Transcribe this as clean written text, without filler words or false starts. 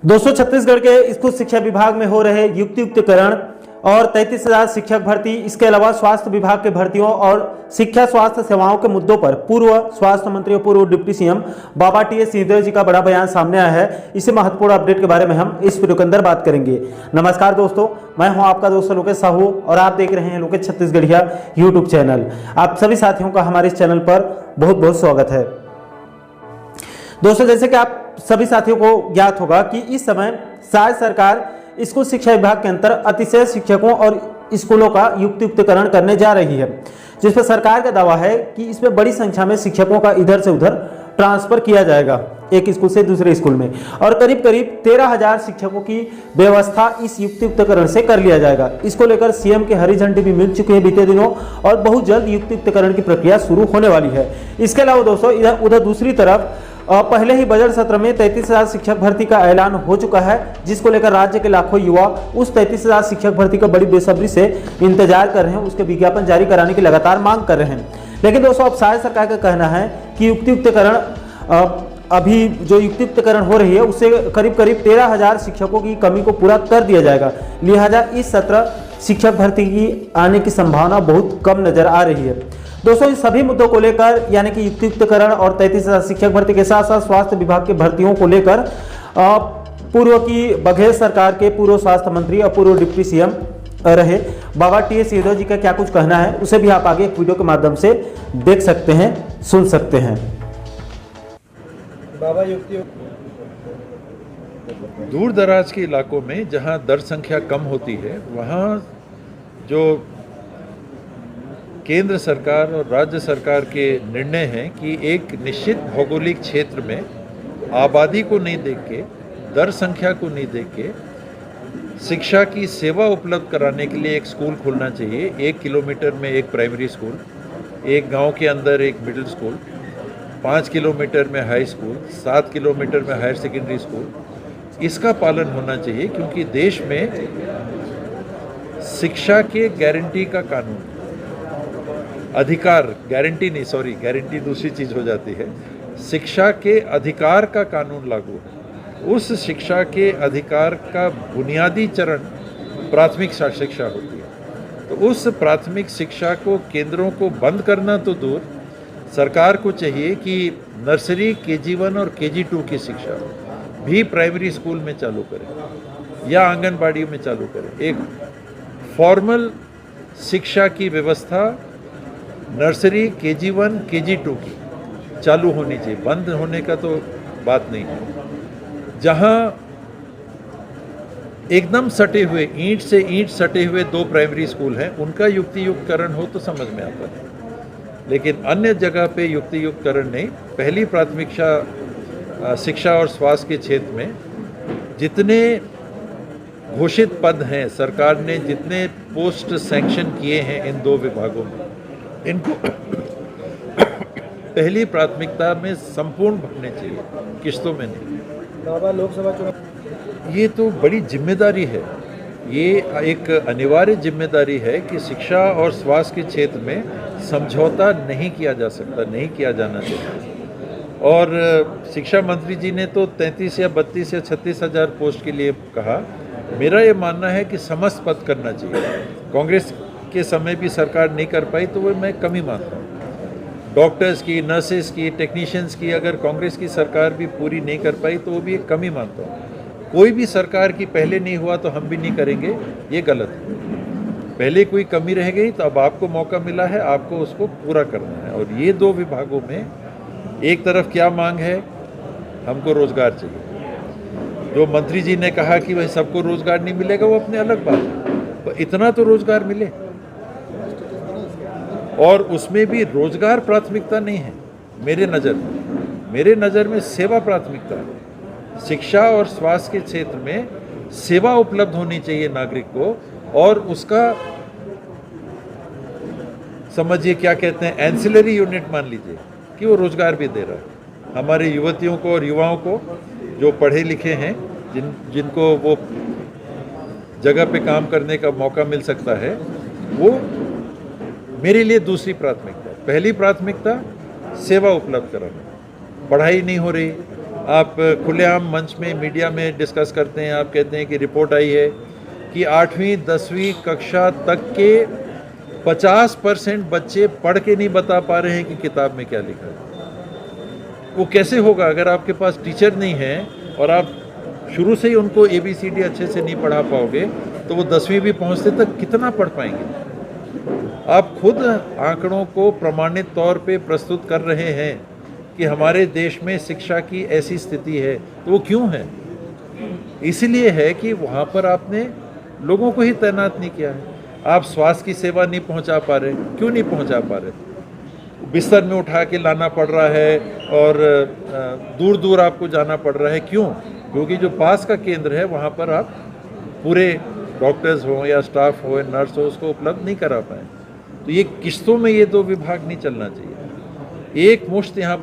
दोस्तों, छत्तीसगढ़ के स्कूल शिक्षा विभाग में हो रहे युक्तियुक्तकरण और 33,000 शिक्षक भर्ती, इसके अलावा स्वास्थ्य विभाग के भर्तियों और शिक्षा स्वास्थ्य सेवाओं के मुद्दों पर पूर्व स्वास्थ्य मंत्री और पूर्व डिप्टी सीएम बाबा टी.एस. सिंहदेव जी का बड़ा बयान सामने आया है। इसी महत्वपूर्ण अपडेट के बारे में हम इस वीडियो के अंदर बात करेंगे। नमस्कार दोस्तों, मैं हूं आपका दोस्त लोकेश साहू और आप देख रहे हैं लोकेश छत्तीसगढ़िया यूट्यूब चैनल। आप सभी साथियों का हमारे इस चैनल पर बहुत बहुत स्वागत है। दोस्तों, जैसे कि आप सभी साथियों को ज्ञात होगा कि इस समय राज्य सरकार स्कूल शिक्षा विभाग के अंतर अतिशय शिक्षकों और स्कूलों का युक्तियुक्तकरण करने जा रही है, जिस पर सरकार का दावा है कि इसमें बड़ी संख्या में शिक्षकों का इधर से उधर ट्रांसफर किया जाएगा एक स्कूल से दूसरे स्कूल में, और करीब करीब 13,000 शिक्षकों की व्यवस्था इस युक्तियुक्तकरण से कर लिया जाएगा। इसको लेकर सीएम के हरी झंडी भी मिल चुकी है बीते दिनों और बहुत जल्द युक्तियुक्तकरण की प्रक्रिया शुरू होने वाली है। इसके अलावा दोस्तों, उधर दूसरी तरफ पहले ही बजट सत्र में 33,000 शिक्षक भर्ती का ऐलान हो चुका है, जिसको लेकर राज्य के लाखों युवा उस 33,000 शिक्षक भर्ती का बड़ी बेसब्री से इंतजार कर रहे हैं, उसके विज्ञापन जारी कराने की लगातार मांग कर रहे हैं। लेकिन दोस्तों, अब राज्य सरकार का कहना है कि युक्तियुक्तकरण अभी जो युक्तियुक्तकरण हो रही है उससे करीब करीब 13,000 शिक्षकों की कमी को पूरा कर दिया जाएगा। लिहाजा इस सत्र शिक्षक भर्ती की आने की संभावना बहुत कम नजर आ रही है। दोस्तों, इन सभी मुद्दों को लेकर यानी कि युक्तियुक्तकरण और 33,000 शिक्षक भर्ती के साथ साथ स्वास्थ्य विभाग के भर्तियों को लेकर पूर्व की बघेल सरकार के पूर्व स्वास्थ्य मंत्री और पूर्व डिप्टी सीएम रहे बाबा टी.एस. सिंहदेव जी का क्या कुछ कहना है, उसे भी आप आगे एक वीडियो के माध्यम से देख सकते हैं, सुन सकते हैं। बाबा, दूर दराज के इलाकों में जहां दर संख्या कम होती है, वहां जो केंद्र सरकार और राज्य सरकार के निर्णय हैं कि एक निश्चित भौगोलिक क्षेत्र में आबादी को नहीं देख के, दर संख्या को नहीं देख के शिक्षा की सेवा उपलब्ध कराने के लिए एक स्कूल खोलना चाहिए। 1 किलोमीटर में एक प्राइमरी स्कूल, एक गांव के अंदर एक मिडिल स्कूल, 5 किलोमीटर में हाई स्कूल, 7 किलोमीटर में हायर सेकेंडरी स्कूल, इसका पालन होना चाहिए। क्योंकि देश में शिक्षा के गारंटी का कानून, अधिकार, गारंटी नहीं, सॉरी, गारंटी दूसरी चीज़ हो जाती है, शिक्षा के अधिकार का कानून लागू है। उस शिक्षा के अधिकार का बुनियादी चरण प्राथमिक शिक्षा होती है। तो उस प्राथमिक शिक्षा को, केंद्रों को बंद करना तो दूर, सरकार को चाहिए कि नर्सरी, KG1 और KG2 की शिक्षा भी प्राइमरी स्कूल में चालू करें या आंगनबाड़ी में चालू करें। एक फॉर्मल शिक्षा की व्यवस्था नर्सरी, KG1, KG2 की चालू होनी चाहिए, बंद होने का तो बात नहीं है। जहां एकदम सटे हुए, ईंट से ईंट सटे हुए 2 प्राइमरी स्कूल हैं, उनका युक्तियुक्तकरण हो तो समझ में आता है, लेकिन अन्य जगह पे युक्तियुक्तकरण नहीं। पहली प्राथमिकता शिक्षा और स्वास्थ्य के क्षेत्र में जितने घोषित पद हैं, सरकार ने जितने पोस्ट सैंक्शन किए हैं इन 2 विभागों में, इनको पहली प्राथमिकता में संपूर्ण भरने चाहिए, किस्तों में नहीं। बाबा, लोकसभा चुनाव, ये तो बड़ी जिम्मेदारी है, ये एक अनिवार्य जिम्मेदारी है कि शिक्षा और स्वास्थ्य के क्षेत्र में समझौता नहीं किया जा सकता, नहीं किया जाना चाहिए। और शिक्षा मंत्री जी ने तो 33 या 32 या 36,000 पोस्ट के लिए कहा। मेरा ये मानना है कि समस्त पद करना चाहिए। कांग्रेस के समय भी सरकार नहीं कर पाई तो वो मैं कमी मानता हूँ। डॉक्टर्स की, नर्सेस की, टेक्नीशियंस की अगर कांग्रेस की सरकार भी पूरी नहीं कर पाई तो वो भी एक कमी मानता हूँ। कोई भी सरकार की पहले नहीं हुआ तो हम भी नहीं करेंगे, ये गलत है। पहले कोई कमी रह गई तो अब आपको मौका मिला है, आपको उसको पूरा करना है। और ये 2 विभागों में एक तरफ क्या मांग है, हमको रोजगार चाहिए। जो मंत्री जी ने कहा कि वह सबको रोजगार नहीं मिलेगा, वो अपने अलग बात है, तो इतना तो रोजगार मिले। और उसमें भी रोजगार प्राथमिकता नहीं है मेरे नज़र में सेवा प्राथमिकता है। शिक्षा और स्वास्थ्य के क्षेत्र में सेवा उपलब्ध होनी चाहिए नागरिक को, और उसका समझिए क्या कहते हैं, एंसिलरी यूनिट मान लीजिए कि वो रोजगार भी दे रहा है हमारे युवतियों को और युवाओं को जो पढ़े लिखे हैं, जिनको वो जगह पे काम करने का मौका मिल सकता है। वो मेरे लिए दूसरी प्राथमिकता। पहली प्राथमिकता सेवा उपलब्ध कराना। पढ़ाई नहीं हो रही, आप खुलेआम मंच में मीडिया में डिस्कस करते हैं, आप कहते हैं कि रिपोर्ट आई है कि 8वीं 10वीं कक्षा तक के 50% बच्चे पढ़ के नहीं बता पा रहे हैं कि किताब में क्या लिखा है। वो कैसे होगा अगर आपके पास टीचर नहीं है और आप शुरू से ही उनको ABCD अच्छे से नहीं पढ़ा पाओगे, तो वो 10वीं भी पहुंचते तक कितना पढ़ पाएंगे। आप खुद आंकड़ों को प्रमाणित तौर पे प्रस्तुत कर रहे हैं कि हमारे देश में शिक्षा की ऐसी स्थिति है, तो वो क्यों है? इसलिए है कि वहाँ पर आपने लोगों को ही तैनात नहीं किया है। आप स्वास्थ्य की सेवा नहीं पहुँचा पा रहे, क्यों नहीं पहुँचा पा रहे? बिस्तर में उठा के लाना पड़ रहा है और दूर दूर आपको जाना पड़ रहा है, क्यों? क्योंकि जो पास का केंद्र है वहाँ पर आप पूरे डॉक्टर्स हो या स्टाफ हो या नर्स हो उसको उपलब्ध नहीं करा पाए। तो ये किस्तों में ये दो विभाग नहीं चलना चाहिए। एक मुश्त यहाँ पर